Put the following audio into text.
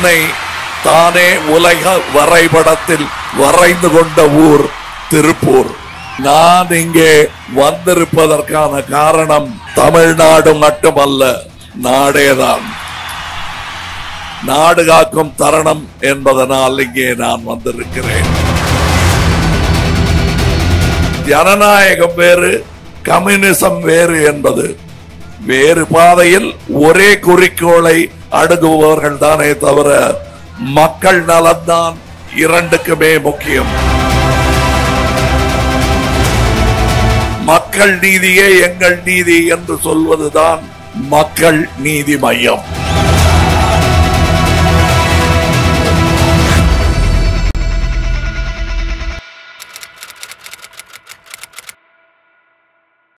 தன்னை தானே உலக வரைபடத்தில் வரைந்து கொண்ட ஊர் திருப்பூர். நான் இங்கே வந்திருப்பதற்கான காரணம் தமிழ்நாடு மட்டுமல்ல, நாடேதான். நாடு காக்கும் தருணம் என்பதனால் இங்கே நான் வந்திருக்கிறேன். ஜனநாயகம் வேறு, கம்யூனிசம் வேறு என்பது வேறு பாதையில் ஒரே குறிக்கோளை அணுகுபவர்கள் தானே தவிர மக்கள் நலன்தான் இரண்டுக்குமே முக்கியம். மக்கள் நீதியே எங்கள் நீதி என்று சொல்வதுதான் மக்கள் நீதி மையம்.